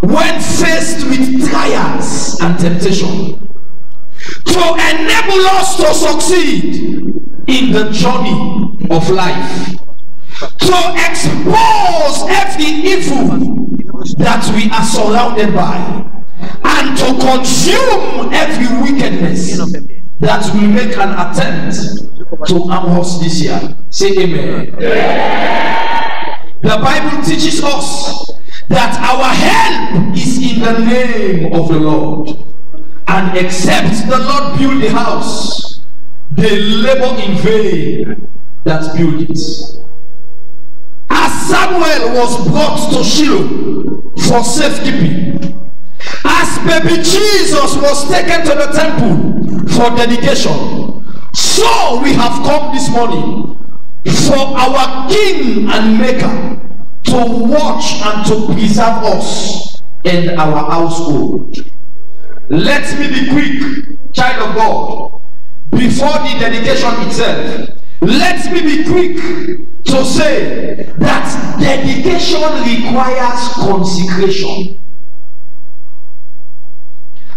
when faced with trials and temptation, to enable us to succeed in the journey of life, to expose every evil that we are surrounded by, and to consume every wickedness that will make an attempt to harm us this year. Say amen. The Bible teaches us that our help is in the name of the Lord, and except the Lord build the house, they labor in vain that build it. As Samuel was brought to Shiloh for safekeeping, as baby Jesus was taken to the temple for dedication, so we have come this morning for our King and Maker to watch and to preserve us and our household. Let me be quick, child of God, before the dedication itself. Let me be quick to say that dedication requires consecration.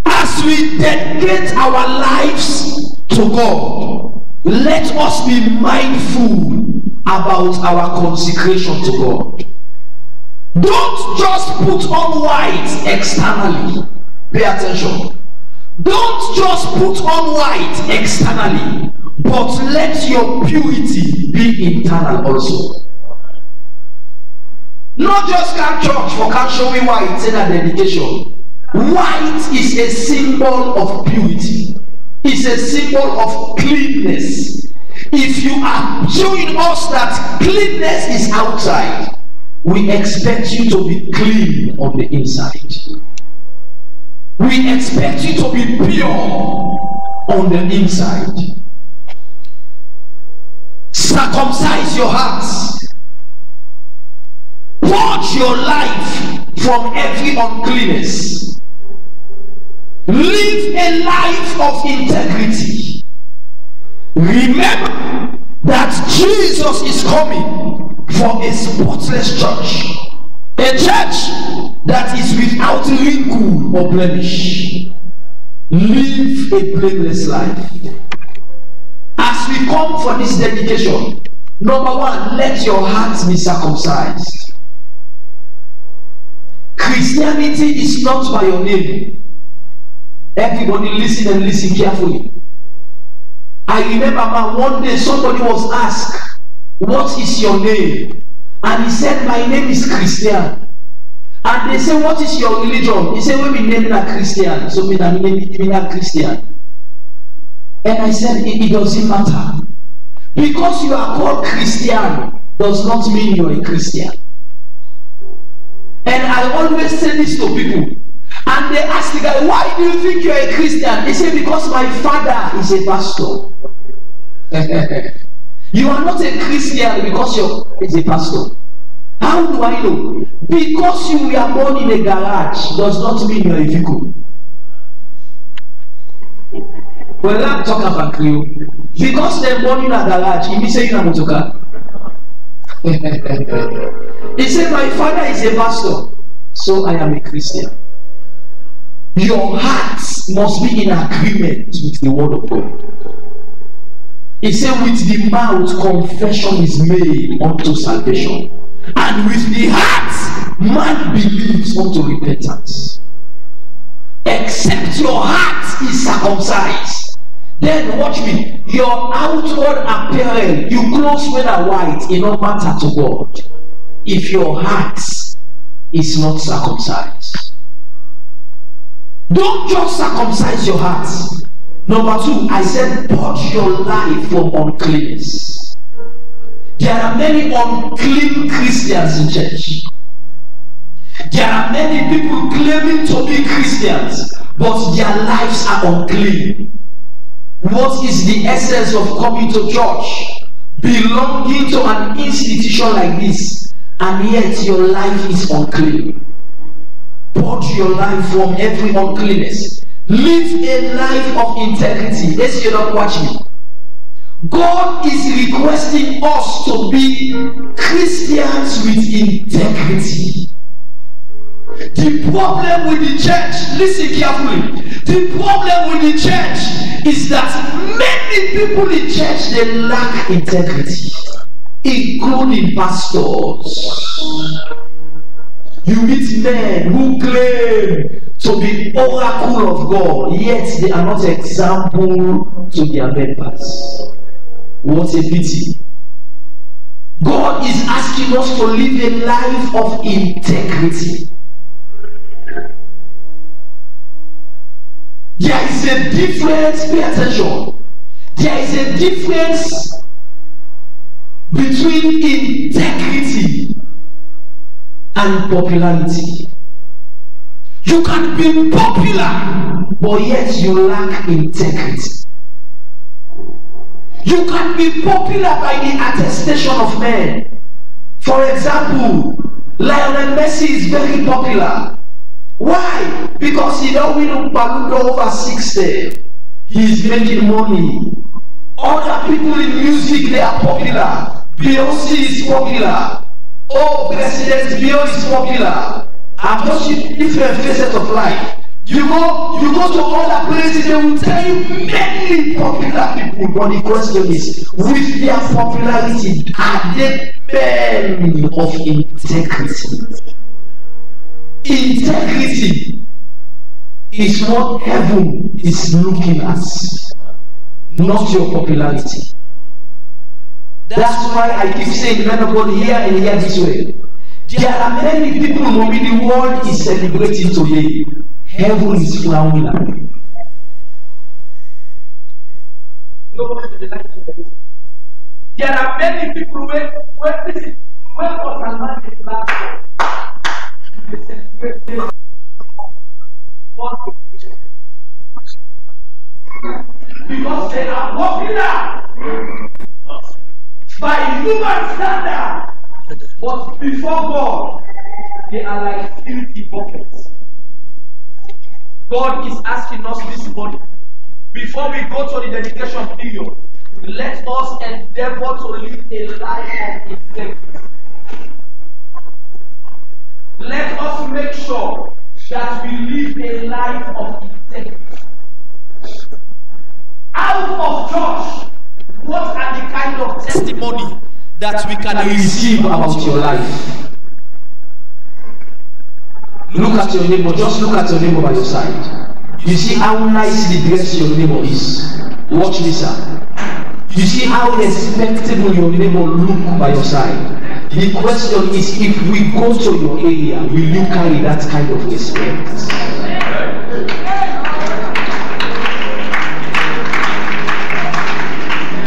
As we dedicate our lives to God, let us be mindful about our consecration to God. Don't just put on white externally. Pay attention. Don't just put on white externally, but let your purity be internal also. Not just come church for can show me white in a dedication. White is a symbol of purity. It's a symbol of cleanness. If you are showing us that cleanness is outside, we expect you to be clean on the inside. We expect you to be pure on the inside. Circumcise your hearts. Purge your life from every uncleanness. Live a life of integrity. Remember that Jesus is coming for a spotless church. A church that is without wrinkle or blemish. Live a blameless life. As we come for this dedication, number one, let your heart be circumcised. Christianity is not by your name. Everybody listen and listen carefully. I remember one day somebody was asked, what is your name? And he said, my name is Christian. And they said, what is your religion? He said, well, we name a Christian. So we name a Christian. And I said, it doesn't matter. Because you are called Christian does not mean you're a Christian. And I always say this to people. And they ask the guy, why do you think you're a Christian? He said, because my father is a pastor. You are not a Christian because you're a pastor. How do I know? Because you were born in a garage does not mean you're a vehicle. Well, I'm talking about you. Because they're born in a garage, it means you're a motorcar. He said, my father is a pastor, so I am a Christian. Your heart must be in agreement with the word of God. He said, with the mouth confession is made unto salvation, and with the heart man believes unto repentance. Except your heart is circumcised, then watch me, your outward apparel, you clothes whether white, it don't matter to God if your heart is not circumcised. Don't just circumcise your heart. Number two, I said, purge your life from uncleanness. There are many unclean Christians in church. There are many people claiming to be Christians, but their lives are unclean. What is the essence of coming to church, belonging to an institution like this, and yet your life is unclean? Purge your life from every uncleanness. Live a life of integrity. Let's you not watch me. God is requesting us to be Christians with integrity. The problem with the church, listen carefully. The problem with the church is that many people in church, they lack integrity, including pastors. You meet men who claim to be oracle of God, yet they are not example to their members. What a pity. God is asking us to live a life of integrity. There is a difference, pay attention. There is a difference between integrity and popularity. You can be popular, but yet you lack integrity. You can be popular by the attestation of men. For example, Lionel Messi is very popular. Why? Because he don't win Ballon d'Or over 60. He is making money. Other people in music, they are popular. Beyonce is popular. Oh, President Beyonce is popular. I'm just different facets of life. You go to other places, they will tell you many popular people. But the question is, with their popularity, are they men of integrity? Integrity is what heaven is looking at, not your popularity. That's why I keep saying, men of God, here and here this way. There are many people who the world is celebrating today. Heaven is frowning at you. There are many people when God has made a platform, they celebrate because they are popular by human standard, but before God, they are like filthy buckets. God is asking us this morning, before we go to the dedication period, let us endeavor to live a life of integrity. Let us make sure that we live a life of integrity. Out of church, what are the kind of testimony that we can receive about your life? Look at your neighbor, just look at your neighbor by your side. You see how nicely dressed your neighbor is. Watch this out. You see how respectable your neighbor look by your side. The question is, if we go to your area, will you carry that kind of respect?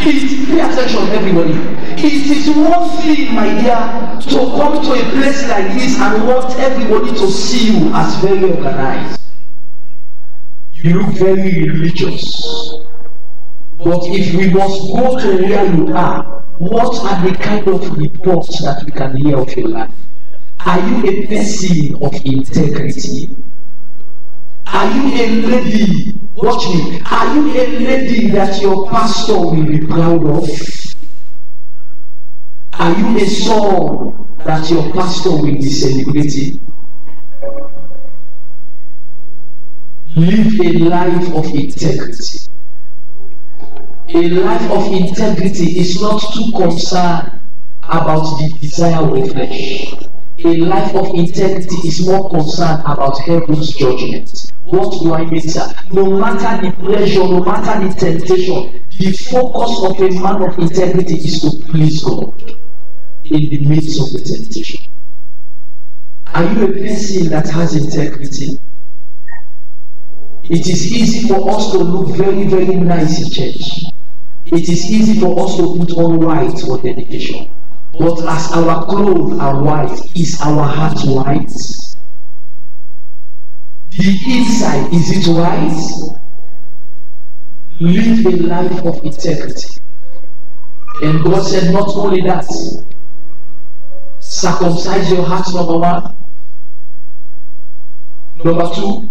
Pay attention, everybody. It is one thing, my dear, to come to a place like this and want everybody to see you as very organized. You look very religious. But if we must go to where you are, what are the kind of reports that we can hear of your life? Are you a person of integrity? Are you a lady? Watch me. Are you a lady that your pastor will be proud of? Are you a son that your pastor will be celebrating? Live a life of integrity. A life of integrity is not too concerned about the desire of the flesh. A life of integrity is more concerned about heaven's judgment. What do I mean, sir? No matter the pleasure, no matter the temptation, the focus of a man of integrity is to please God in the midst of the temptation. Are you a person that has integrity? It is easy for us to look very, very nice in church. It is easy for us to put on white for dedication. But as our clothes are white, is our heart white? The inside, is it white? Live a life of integrity. And God said, not only that, circumcise your heart, number one. Number two,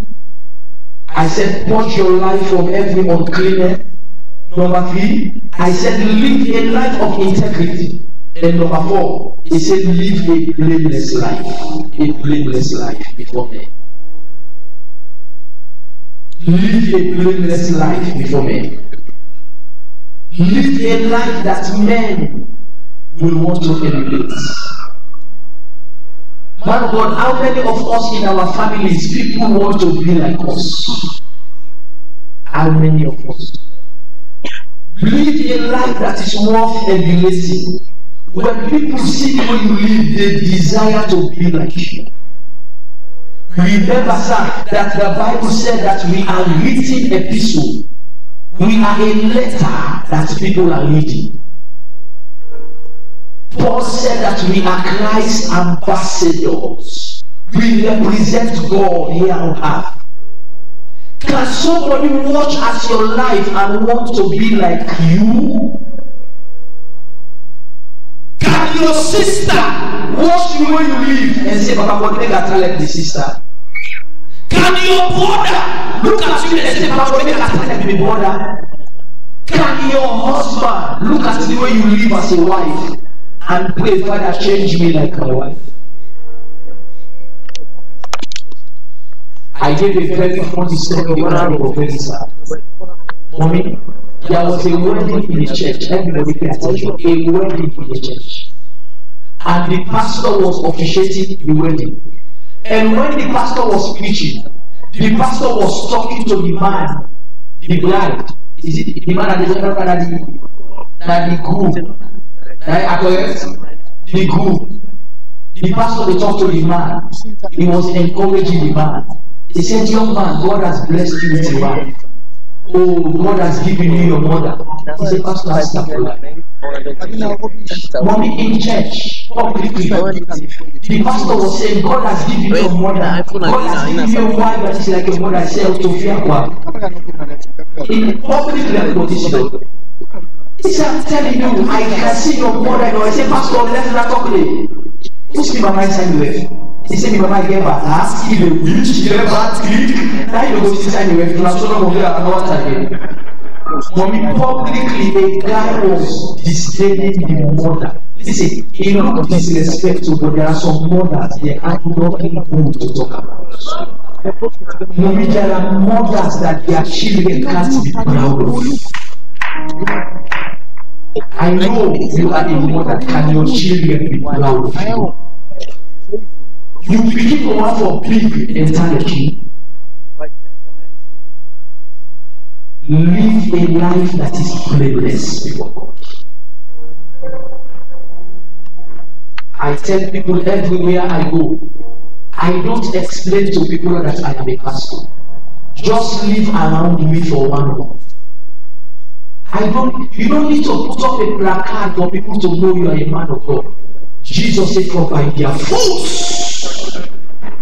I said, purge your life from every uncleanness. Number three, I said, live a life of integrity. And number 4, he said, live a blameless life. A blameless life before men. Live a blameless life before men. Live a life that men will want to emulate. Man of God, how many of us in our families, people want to be like us? How many of us? Live a life that is worth emulating. When people see the way you live, they desire to be like you. Remember, sir, that the Bible said that we are written epistle. We are a letter that people are reading. Paul said that we are Christ's ambassadors. We represent God here on earth. Can somebody watch at your life and want to be like you? Can your sister watch the way you live and say, Papa, what make I like the sister? Can your brother look at you and say, Papa, what make I like the brother? Can your husband look at the way you live as a wife and pray, Father, change me like my wife? I gave a very funny story when I was very sad. Mommy, there was a wedding in the church. Everybody pay attention. A wedding in the church. And the pastor was officiating the wedding. And when the pastor was preaching, the pastor was talking to the man, the bride. Is it the man that the groom? The groom. The pastor will talk to the man. He was encouraging the man. He said, young man, God has blessed you with a wife. Oh, God has given you your mother. He said, Pastor, I stop for life. Mommy, in church, publicly, the pastor was saying, God has given you your mother. God has given you a wife that is like your mother. I said, to fear God. In public, everybody said, he said, I'm telling you, I can see your mother. I said, Pastor, let's not talk. Who's me, Mama, inside the way? He said, Mama, get back. Ask if a witch, get back, click. Now you go inside the way. I'm so long another time. Mommy, publicly, a guy was disdaining the mother. Listen, he not disrespect to, but there are some mothers, they are nothing good to talk about. Mommy, there are mothers that their children can't be proud of. I know you are a mother. Can your children be proud of you? You begin to want for big entirely. Live a life that is blameless before God. I tell people everywhere I go, I don't explain to people that I am a pastor. Just live around me for 1 month. You don't need to put up a placard for people to know you are a man of God. Jesus said, for by their fruits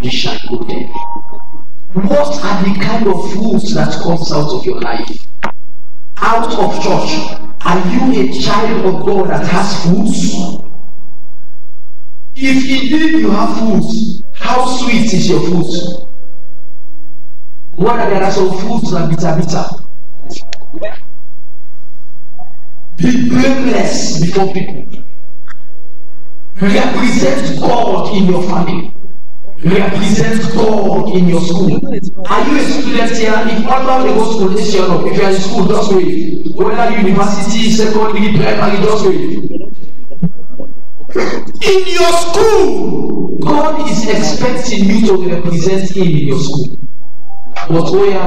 we shall go there. What are the kind of fruits that comes out of your life? Out of church, are you a child of God that has fruits? If indeed you have fruits, how sweet is your fruit? Whether there are some fruits that bitter. Be blameless before people. Represent God in your family. Represent God in your school. Are you a student here? If all the go school this year, if you are in school, just wait. Whether university, secondary, primary, just wait. In your school, God is expecting you to represent Him in your school. But where,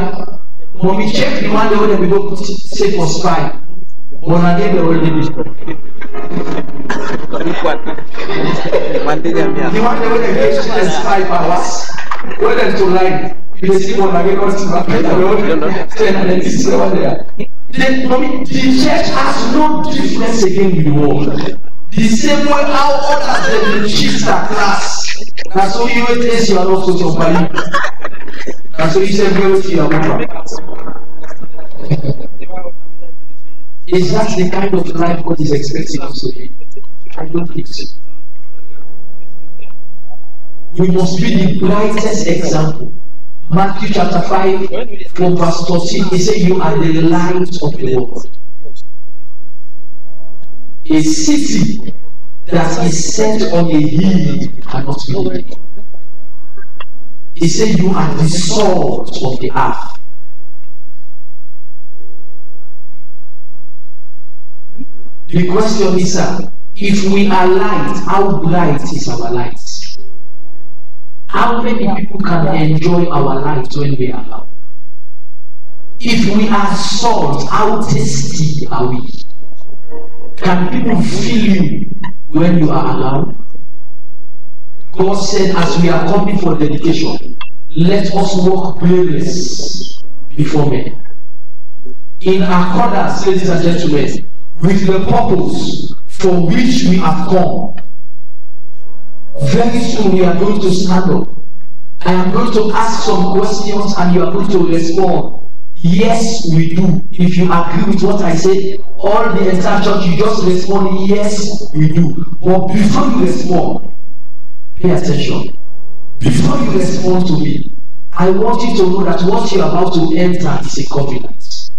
when we check the one that we go say for spy, but again they already do. The one that we get spy powers, whether to lie, you see one again goes to the church has no difference again with the world. The same way how others the chiefs are class. Now so you will taste your love to somebody. Now so you say go to your mother. Is that the kind of life God is expecting us to live? I don't think so. We must be the brightest example. Matthew chapter 5 from verse 13, he said, you are the light of the world. A city that is set on a hill cannot be hidden. He said, you are the salt of the earth. The question is, if we are light, how bright is our light? How many people can enjoy our light when we are around? If we are salt, how tasty are we? Can people feel you when you are around? God said, as we are coming for dedication, let us walk blameless before men, in accordance, ladies and gentlemen, with the purpose for which we have come. Very soon we are going to stand up. I am going to ask some questions and you are going to respond. Yes, we do. If you agree with what I say, all the entire church, you just respond, yes, we do. But before you respond, pay attention. Before you respond to me, I want you to know that what you are about to enter is a covenant.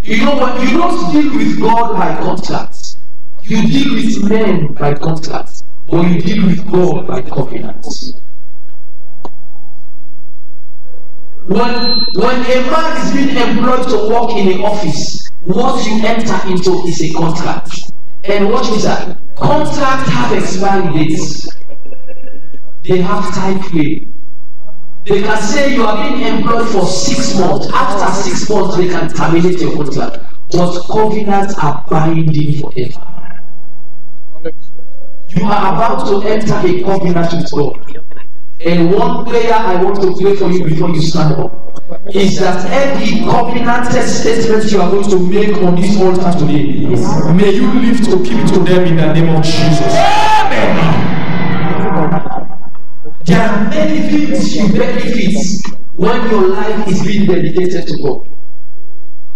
You know what? You don't deal with God by contract. You deal with men by contract. But you deal with God by covenant. When a man is being employed to work in an office, what you enter into is a contract. And what is that? Contracts have expiry dates. They have time frame. They can say you are being employed for 6 months. After 6 months, they can terminate your contract. But covenants are binding forever. You are about to enter a covenant with God. And one prayer I want to pray for you before you stand up is that every covenanted statement you are going to make on this altar today, may you live to keep to them in the name of Jesus. Amen. There are many things you benefit when your life is being dedicated to God.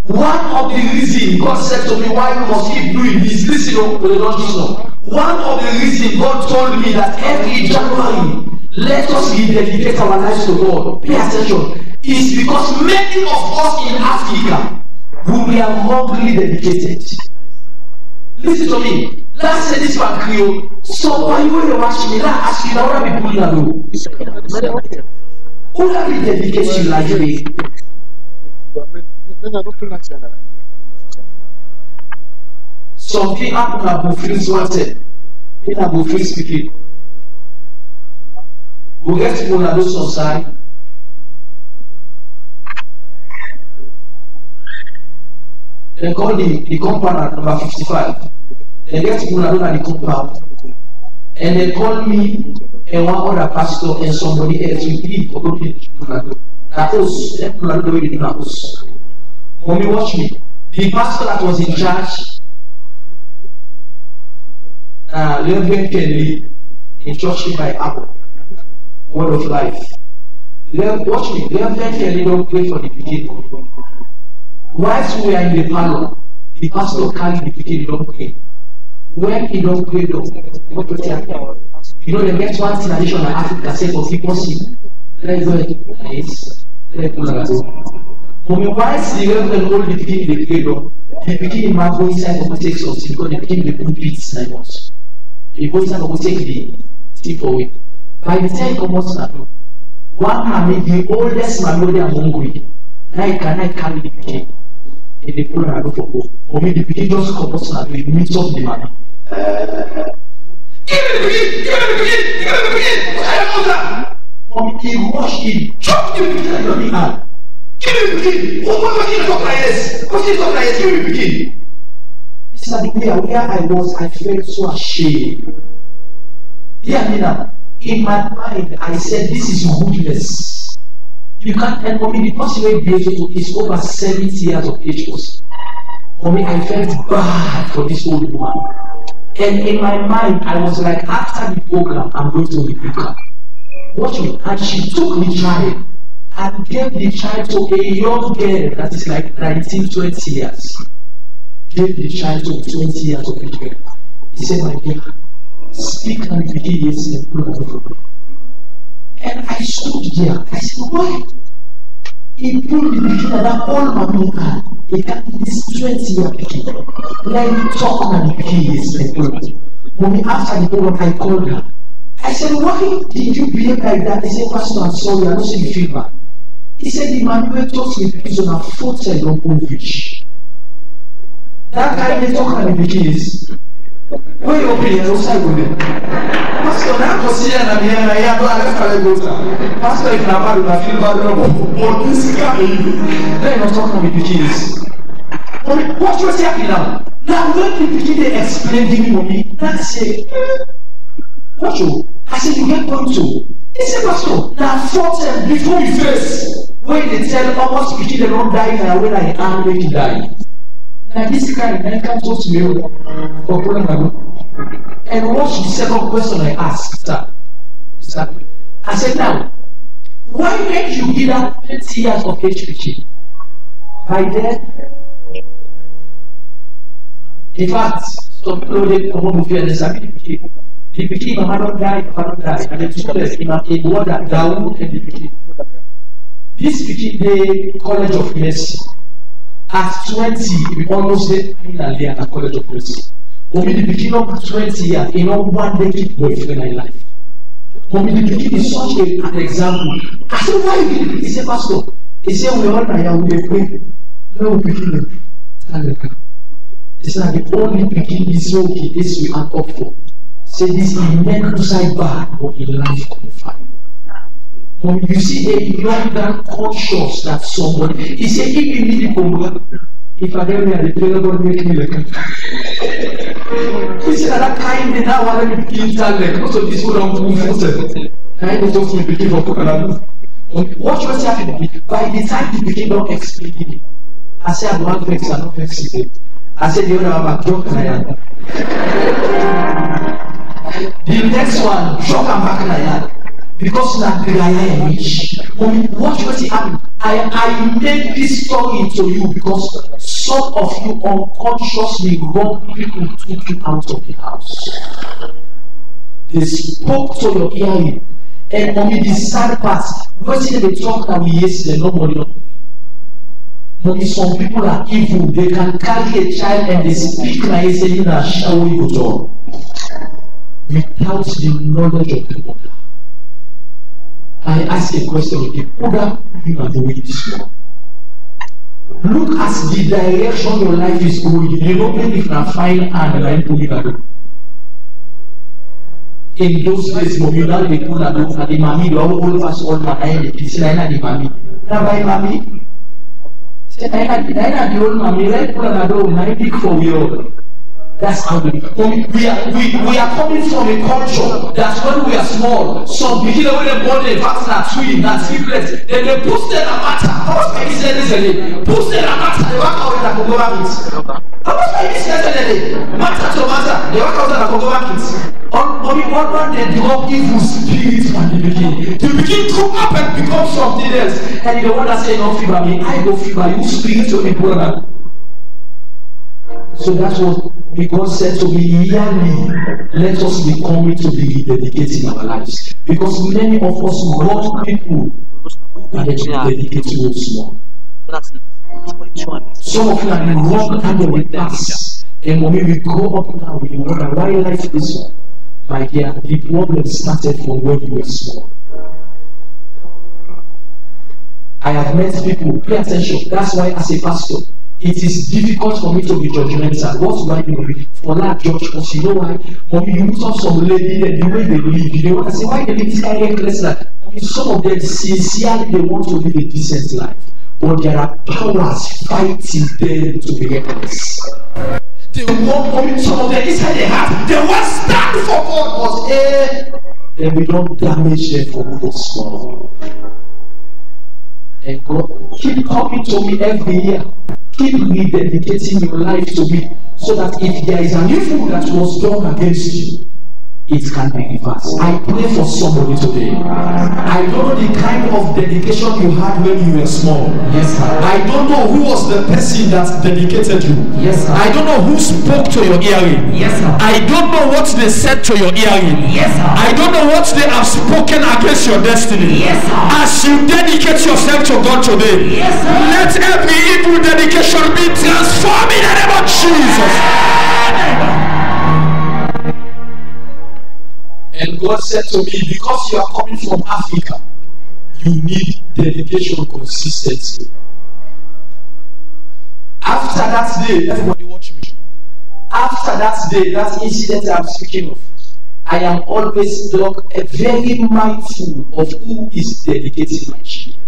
One of the reasons God said to me, why you must keep doing this, listen to the Lord Jesus. One of the reasons God told me that every January, let us rededicate our lives to God. Pay attention. Is because many of us in Africa, we are wrongly dedicated. Listen to me. Let's say this one Creole. So why you want to watch me? Let's ask you now what people know. Who have you dedicated your life to? Some people have feelings wanted. People have feelings speaking. We get to know those on side. They call the compound at number 55. They get to know the compound. And they call me and one other pastor and somebody else to leave for going now us, let me know the now us. Mommy, watch me. The pastor that was in charge, Reverend Kelly, in church by Apple, Word of Life. Watch me. Reverend Kelly don't pray for the beginning. Whilst we are in the parlor, the pastor carry the beginning, don't pray. When he don't pray, what to tell you know, the next one tradition in Africa say for people see. Let's go nice. Let's go. Mommy, whilst the Reverend hold the beginning, the beginning might go inside and take something because the beginning they put beats like us. He go inside and take the tip away. By the time he comes out, one man the oldest man among we. Now he cannot carry the beginning. And they pull her for go. Mommy, the beginning just comes out, we meet up the man. Give me the beginning! Mommy, he rushed in, chopped the beginning on the hand. Give me the beginning! What you talk like this? What you talk like this? Give me the beginning! Mr. where I was, I felt so ashamed. Hear me now. In my mind, I said, this is goodness. You can't tell mommy, the person who gave it is over 70 years of age. Mommy, I felt bad for this old woman. And in my mind, I was like, after the program, I'm going to rebuke her. Watch me. And she took the child and gave the child to a young girl that is like 19, 20 years. Gave the child to 20 years of age girl. He said, my dear, speak and begin yes and pull out. And I stood there. I said, why? He pulled the beginning of that old man. It can be this 20-year pikin. Let me talk on the pikin is like that. Mommy, after the program, I called her. I said, why did you behave like that? He said, Pastor, I'm sorry, I don't see the feedback. He said, Emmanuel talks with pikin on a photo of Povich. That guy they talk on the pikin is. Where you open your outside with it? Pastor, now consider that I don't have Pastor, if I'm not feel bad, but this guy, they're not talking with the kids. What was happening now? Now, when the beginning they explain to me, mommy, that's it. What you? I said, you get point to. He said, Pastor, now 4 times before you face, when they tell almost the beginning they don't die, and when I am ready to die. Now this guy then comes to me for problem. And what's the second question I asked? I said, now, why make you give that 20 years of HPG? By then, in fact, some people they come up with the beginning of don't die, and then two days in a word that Dawood and the beginning. This became the College of Mercy. At 20, we almost did finally at the College of Mercy. But in the beginning of 20 years, you know, one day keep boyfriend in life. But in the beginning is such an example. I said, why you did it? He said, Pastor, he said, we all now we pray. No beginning. He said, the only beginning is okay, this we are up for. Say this in mental side bad, but in life confirmed. When you see a young man conscious that somebody, he said, if you need to go, if I don't have the prayer, God make me like he said, that kind of now I want to be talent. Most of these people don't move forward. I don't talk to the people for Coconut. What was happening? By the time the beginning of explaining it, I said, I'm not vexed, I'm not vexed. I said, the other one, I'm drunk and I am. The next one, shock and back and I am. Because now I am rich. What was happening? I made this story to you because some of you unconsciously wrong people took you out of the house. They spoke to your hearing. And mommy, the sad part, what they talk that we yesterday, nobody. Mommy, some people are evil. They can carry a child and they speak like they say in a shower you go without the knowledge of the mother. I ask a question again. Oda, you are doing this one. Look at the direction your life is going. You don't know if you find and like doing. In those days, mommy, now they pull a dog and the mommy, you all of us all my hand, the mommy. Now by mommy, say I the old mommy, like pull a dog, I pick for you. That's how we are coming from a culture that when we are small, some beginner when they born a partner, twin, and triplets, then they push them a matter. How much my business is push them a matter, they work out in a Congo market. How much my business is matter to matter, they work out in a Congo market. Only one they drop evil spirits from the beginning. You begin to up and become something else. And the one that say no fever me, I go fever, you spirit to me, brother. So that's what God said to me, yearly, let us be coming to be dedicating our lives. Because many of us want people that they should dedicate to us more. Some of you are in the wrong kind of pass. And when we grow up now, we wonder why life is so. My dear, the problem started from when you were small. I have met people, pay attention. That's why as a pastor, it is difficult for me to be judgmental. What do I mean? For that judge, because you know why? Mommy, you meet up some lady and the way they live, they want to say, why they live this kind of reckless life? I mean, some of them sincerely they want to live a decent life, but there are powers fighting them to be reckless. They want mommy, some of them inside their heart, they want to stand for God, but then we don't damage them for good small. And God, keep coming to me every year. Keep rededicating your life to me, so that if there is an evil that was done against you, it can be reversed. I pray for somebody today. I don't know the kind of dedication you had when you were small. Yes, sir. I don't know who was the person that dedicated you. Yes, sir. I don't know who spoke to your hearing. Yes, sir. I don't know what they said to your hearing. Yes, sir. I don't know what they have spoken against your destiny. Yes, sir. As you dedicate yourself to God today, Yes, sir. let every evil dedication be transformed in the name of Jesus. And God said to me, because you are coming from Africa, you need dedication, consistency. After that day, everybody watch me. After that day, that incident I'm speaking of, I am always very mindful of who is dedicating my children.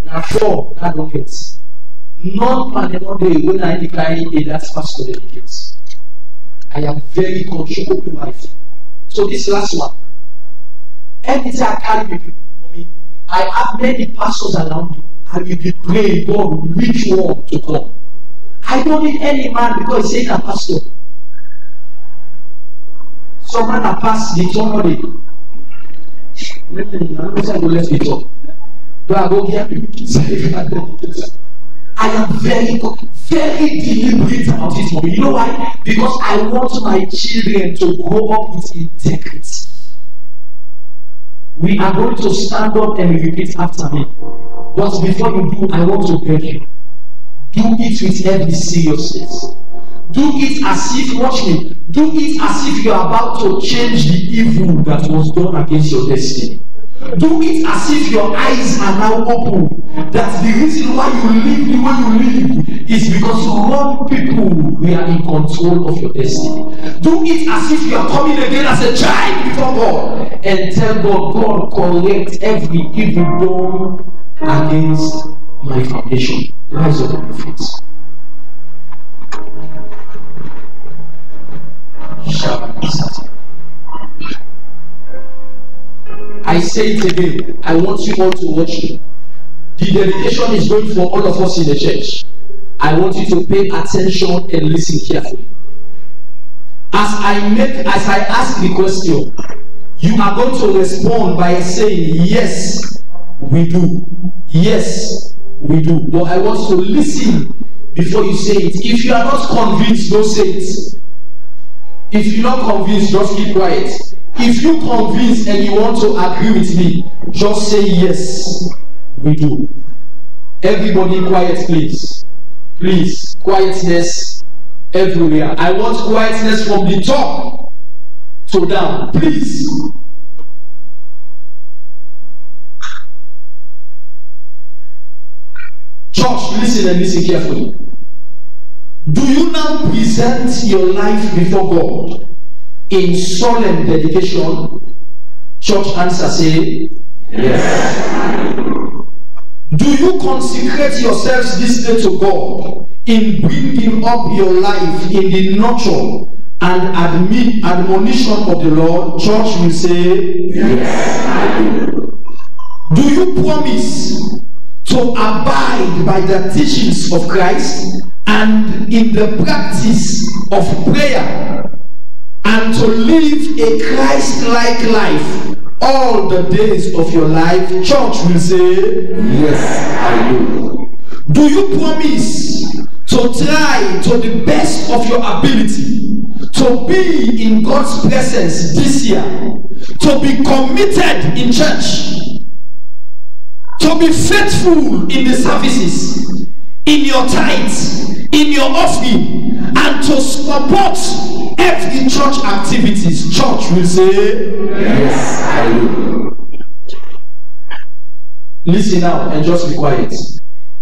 Now, now don't get. Not on another day when I decline a that pastor dedicates. I am very conscious of my life. So this last one, anytime I carry people, I have many pastors around me. I will be praying, God, which one to come. I don't need any man because he's saying a pastor. Some man have passed the turn of it. I don't go left it up. But I go get people. I am very deliberate about this moment. You know why? Because I want my children to grow up with integrity. We are going to stand up and repeat after me. But before you do, I want to beg you. Do it with every seriousness. Do it as if, watch me, do it as if you are about to change the evil that was done against your destiny. Do it as if your eyes are now open. That the reason why you live the way you live is because wrong people were in control of your destiny. Do it as if you are coming again as a child before God and tell God, God, correct every evil done against my foundation. Rise up on your feet. I say it again. I want you all to watch me. The dedication is going for all of us in the church. I want you to pay attention and listen carefully. As I ask the question, you are going to respond by saying, yes, we do. Yes, we do. But I want you to listen before you say it. If you are not convinced, don't say it. If you're not convinced, just keep quiet. If you're convinced and you want to agree with me, just say yes, we do. Everybody quiet, please. Please, quietness everywhere. I want quietness from the top to down, please. Church, listen and listen carefully. Do you now present your life before God in solemn dedication? Church answer say yes. Do you consecrate yourselves this day to God in bringing up your life in the nurture and admonition of the Lord? Church will say yes. Do you promise to abide by the teachings of Christ and in the practice of prayer and to live a Christ-like life all the days of your life? Church will say yes, I do. Do you promise to try to the best of your ability to be in God's presence this year, to be committed in church, to be faithful in the services, in your tithes, in your offering, and to support every church activities? Church will say yes, I do. Listen now and just be quiet.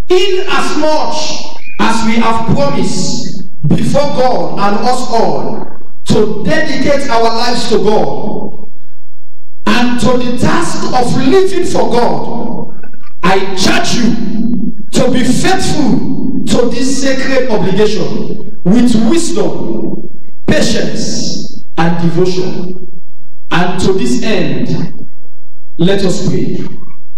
In as much as we have promised before God and us all to dedicate our lives to God and to the task of living for God, I charge you to be faithful to this sacred obligation with wisdom, patience, and devotion. And to this end, let us pray.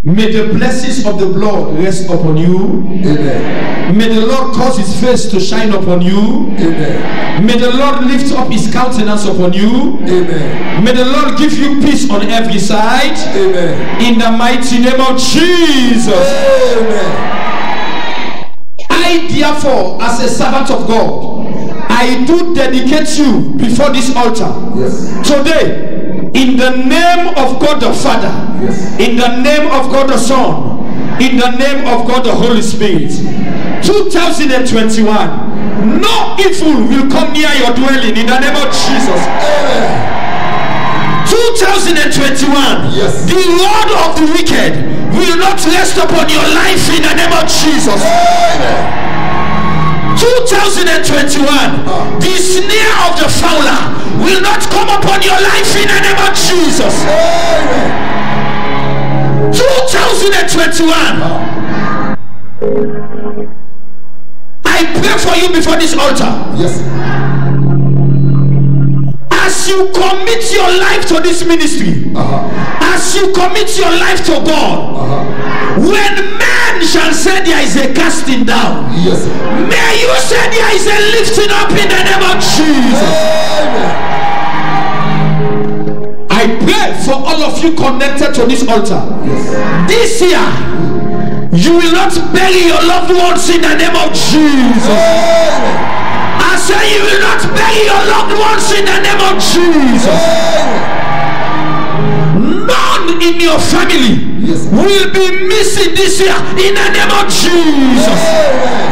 May the blessings of the Lord rest upon you. Amen. May the Lord cause his face to shine upon you. Amen. May the Lord lift up his countenance upon you. Amen. May the Lord give you peace on every side. Amen. In the mighty name of Jesus. Amen. I therefore, as a servant of God, I do dedicate you before this altar. Yes. Today, in the name of God the Father, Yes. in the name of God the Son, in the name of God the Holy Spirit, 2021, no evil will come near your dwelling in the name of Jesus. Amen. 2021, Yes. the rod of the wicked will not rest upon your life in the name of Jesus. Amen. 2021, the snare of the fowler will not come upon your life in the name of Jesus. Amen. 2021, I pray for you before this altar. Yes. As you commit your life to this ministry, as you commit your life to God, when man shall say there is a casting down, Yes. may you say there is a lifting up in the name of Jesus. Amen. I pray for all of you connected to this altar. Yes. This year, you will not bury your loved ones in the name of Jesus. Amen. I say you will not bury your loved ones in the name of Jesus. None in your family Yes. will be missing this year in the name of Jesus. Amen.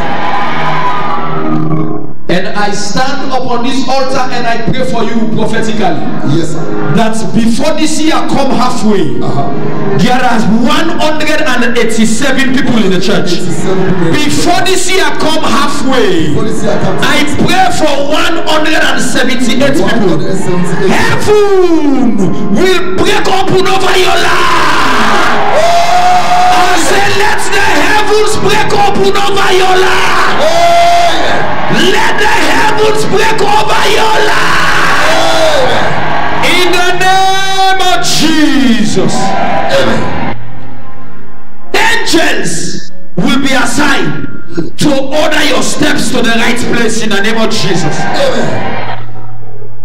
And I stand upon this altar and I pray for you prophetically Yes. that before this year come halfway, there are 187 people in the church. Before this year come halfway, I pray for 178 people. Heaven will break open over your life. I say, let the heavens break open over your life. Let the heavens break over your life. In the name of Jesus. Amen. Angels will be assigned to order your steps to the right place in the name of Jesus. Amen.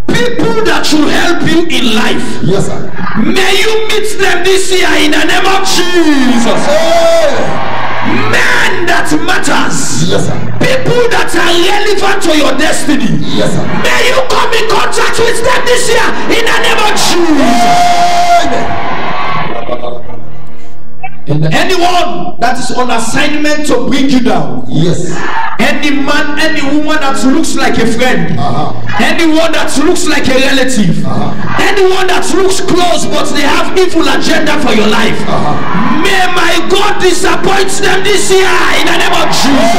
People that should help you in life, Yes, sir. may you meet them this year in the name of Jesus. Amen. Men that matters, Yes, sir. people that are relevant to your destiny, Yes, sir. may you come in contact with them this year in the name of Jesus. Amen. And anyone that is on assignment to bring you down, Yes. any man, any woman that looks like a friend, anyone that looks like a relative, anyone that looks close but they have evil agenda for your life, may my God disappoint them this year in the name of Jesus.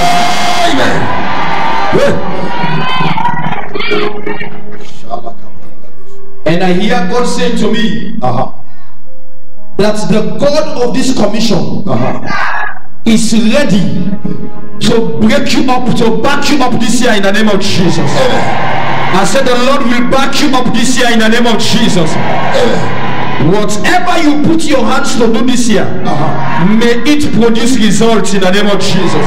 And I hear God saying to me that the God of this commission is ready to break you up, to back you up this year in the name of Jesus. I said the Lord will back you up this year in the name of Jesus. Whatever you put your hands to do this year, may it produce results in the name of Jesus.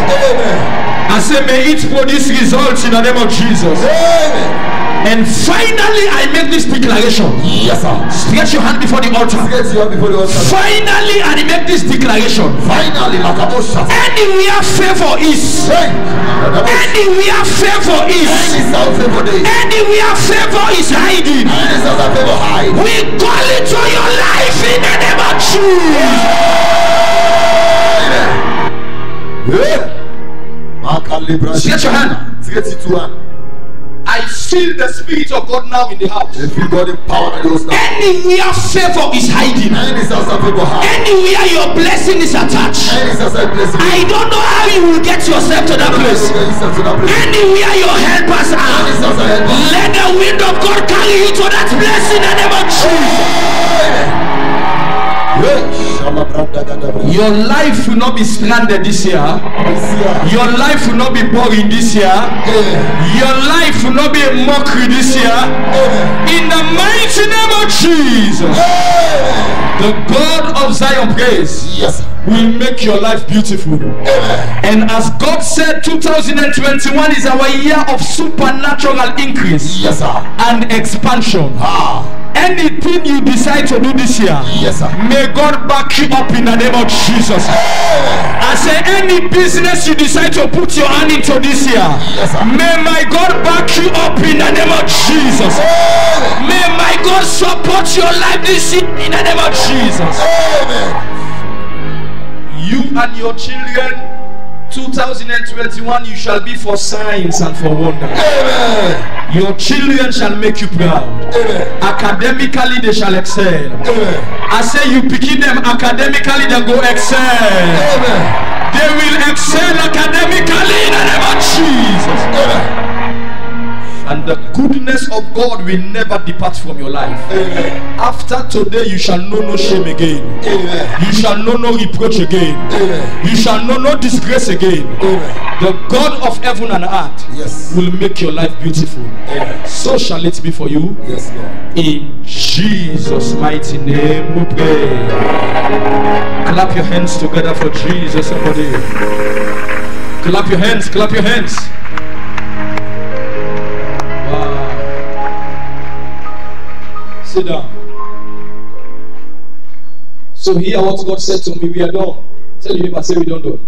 I said may it produce results in the name of Jesus. And finally, I make this declaration. Yes, sir. Stretch your hand before the altar. Stretch your hand before the altar. Finally, I make this declaration. Finally, Makabosha. Anywhere favor is. Anywhere favor is. Anywhere favor is hiding. We call it to your life in the name of Jesus. Stretch your hand. Stretch it to hand. I feel the Spirit of God now in the house. Anywhere favor is hiding, anywhere your blessing is attached, I don't know how you will get yourself to that place. Anywhere your helpers are, let the wind of God carry you to that place in the name of Jesus. Your life will not be stranded this year. Your life will not be boring this year. Your life will not be a mockery this year. In the mighty name of Jesus. The The God of Zion praise will make your life beautiful. Amen. And as God said, 2021 is our year of supernatural increase Yes, sir. and expansion. Anything you decide to do this year, Yes, sir. may God back you up in the name of Jesus. I say any business you decide to put your hand into this year, Yes, sir. may my God back you up in the name of Jesus. May my God support your life this year in the name of Jesus. Amen. You and your children, 2021, you shall be for signs and for wonders. Amen. Your children shall make you proud. Amen. Academically, they shall excel. Amen. I say you picking them academically, they go excel. Amen. They will excel academically in the name of Jesus. Amen. And the goodness of God will never depart from your life. Amen. After today, you shall know no shame again. Amen. You shall know no reproach again. Amen. You shall know no disgrace again. Amen. The God of heaven and earth Yes. will make your life beautiful. Amen. So shall it be for you. Yes, Lord. In Jesus' mighty name we pray. Clap your hands together for Jesus, somebody. Clap your hands, clap your hands. Wow. Sit down. So hear what God said to me. We are done. Tell your neighbor, say we don't do.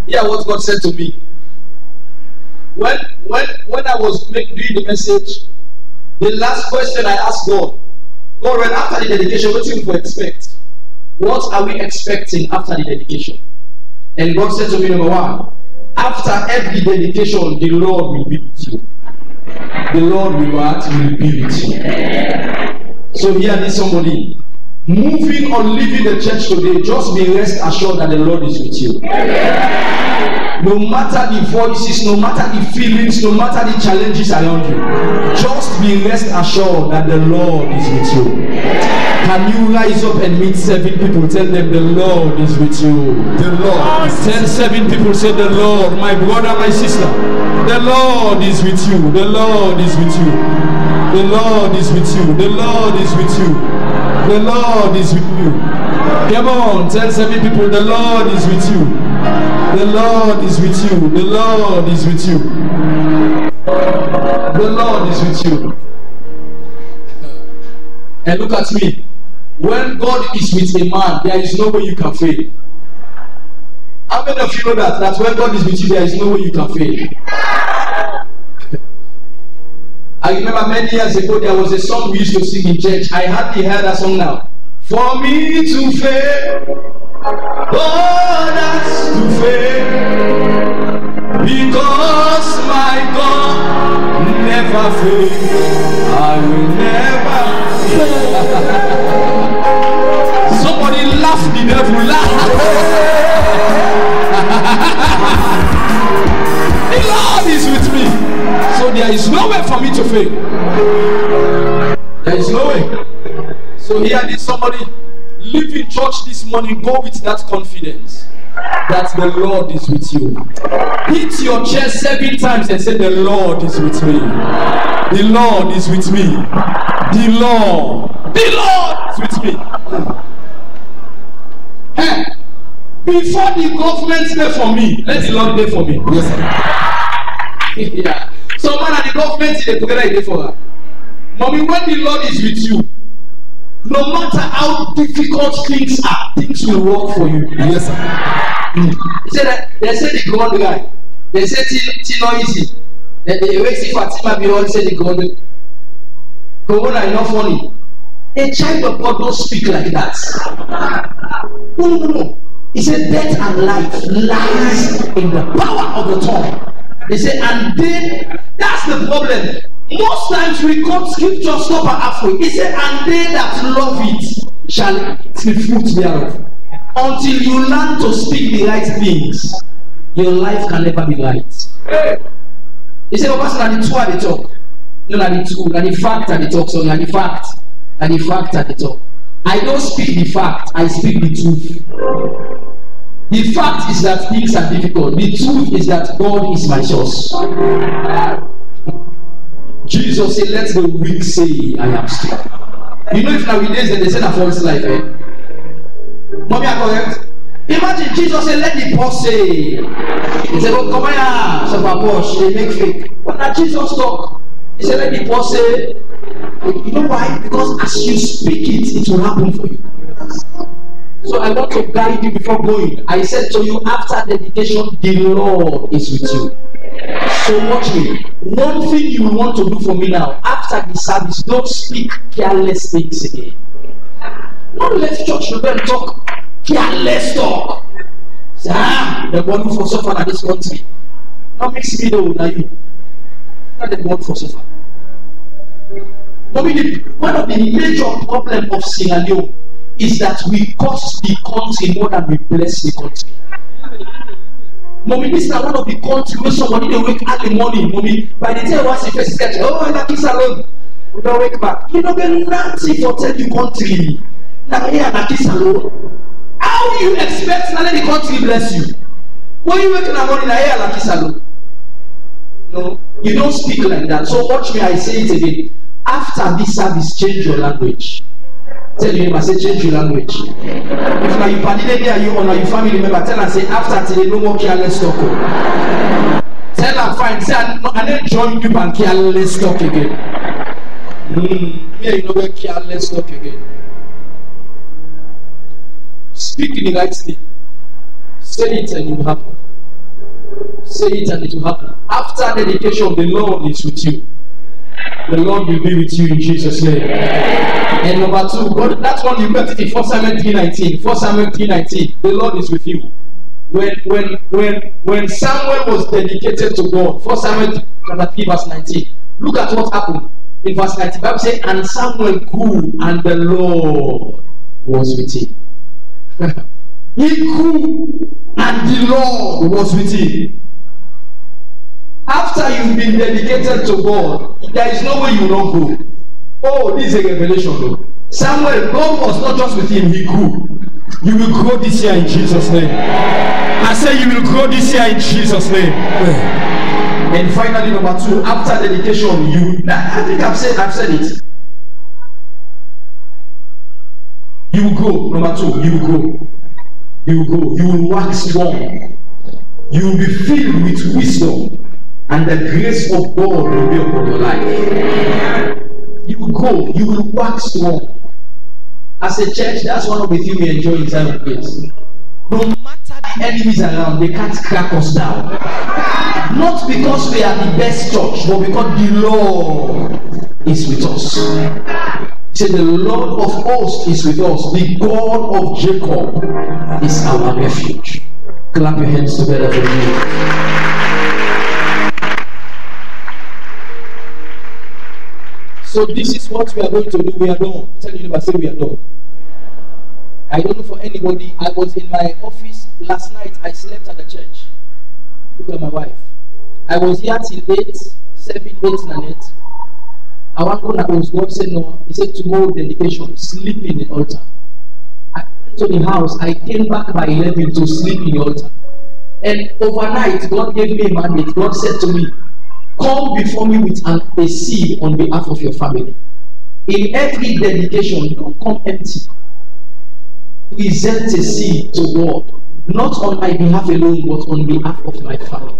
Hear what God said to me. When I was doing the message, the last question I asked God, when after the dedication, what do you expect? What are we expecting after the dedication? And God said to me, number one, after every dedication, the Lord will be with you. The Lord will be with you. So here is somebody moving or leaving the church today, just be rest assured that the Lord is with you. No matter the voices, no matter the feelings, no matter the challenges around you, just be rest assured that the Lord is with you. Can you rise up and meet 7 people? Tell them the Lord is with you. The Lord. Tell 7 people, say the Lord, my brother, my sister. The Lord is with you. The Lord is with you. The Lord is with you. The Lord is with you. The Lord is with you. Come on, tell 7 people, the Lord is with you. The Lord is with you. The Lord is with you. The Lord is with you. And look at me. When God is with a man, there is no way you can fail. How many of you know that when God is with you, there is no way you can fail? I remember many years ago, there was a song we used to sing in church. I hardly heard that song now. For me to fail, oh, that's to fail, because my God never fails. I will never fail. Somebody laugh, the devil laugh. The Lord is with me, so there is no way for me to fail. There is no way. So here is somebody leave in church this morning, go with that confidence that the Lord is with you. Hit your chest 7 times and say, the Lord is with me. The Lord is with me. The Lord is with me. Hey, before the government pay for me, let the Lord pay for me. Yes, sir. Yeah. So man and the government they together they for her. Mommy, when the Lord is with you, no matter how difficult things are, things will work for you. Yes, sir. They say the God guy. They say it's not easy. They wait for Fatima beyond say the God. Corona is not funny. A child of God don't speak like that. No. He said death and life lies in the power of the tongue. He said, and then that's the problem. Most times we quote scripture, stop at halfway. He said, and they that love it shall eat the fruit thereof. Until you learn to speak the right things, your life can never be right. He said, oh, Pastor, the two are the talk. No, not the two, not the fact are the talk. So, not the fact. And the fact are the talk. I don't speak the fact, I speak the truth. The fact is that things are difficult. The truth is that God is my source. Jesus said, let the weak say, I am strong. You know, if nowadays they say that for his life, eh? Mommy, are correct? Imagine Jesus said, let the poor say. He said, oh, come here, so Porsche, they make fake. But now Jesus talk. He said, let the poor say. You know why? Because as you speak it will happen for you. So I want to guide you before going. I said to you, after dedication, the Lord is with you. So watch me. One thing you want to do for me now, after the service, don't speak careless things again. Don't let church rebel talk careless talk. Say, the one for suffer in this country. Not mix me though, now you. Not the one for suffer. One of the major problems of Sierra Leone is that we curse the country more than we bless the country. Mommy, this is one of the countries where somebody they wake early morning. Mommy, by the time once you first get, oh, I like this alone. We don't wake back. You don't get nothing for tell the country. Now here I like this alone. How do you expect to let the country bless you? When you wake in the morning, I hear like this alone. No, you don't speak like that. So watch me, I say it again. After this service, change your language. Tell your neighbor, say change your language. If now you party there, you or your family member, tell and say after today, no more careless talk. Tell her fine, say I didn't join you and careless talk again. Yeah, you know where careless talk again. Speak in the right thing. Say it and it will happen. Say it and it will happen. After dedication, the Lord is with you. The Lord will be with you in Jesus' name. And number two, God, that's one you got it in 1 Samuel 3:19. 1 Samuel 3:19. The Lord is with you. When Samuel was dedicated to God, 1 Samuel chapter 3 verse 19. Look at what happened in verse 19. The Bible says, and Samuel grew, and the Lord was with him. He grew, and the Lord was with him. After you've been dedicated to God, there is no way you will not grow. Oh, this is a revelation though. Samuel, God was not just with him, he grew. You will grow this year in Jesus' name. I say you will grow this year in Jesus' name. And finally, number two, after dedication, I think I've said it. You will grow. Number two, you will grow. You will grow. You will wax strong. You will be filled with wisdom. And the grace of God will be upon your life. You will go, you will wax strong. As a church, that's one of the things we enjoy in time of grace. No matter the enemies around, they can't crack us down. Not because we are the best church, but because the Lord is with us. He said, the Lord of hosts is with us. The God of Jacob is our refuge. Clap your hands together for me. So this is what we are going to do. We are done. Tell your neighbor, say we are done. I don't know for anybody. I was in my office last night. I slept at the church. Look at my wife. I was here till 8, 7, 8, and 8. I was God said no. He said tomorrow dedication. Sleep in the altar. I went to the house. I came back by 11 to sleep in the altar. And overnight, God gave me a mandate. God said to me, come before me with a seed on behalf of your family. In every dedication, don't come empty. Present a seed to God, not on my behalf alone, but on behalf of my family.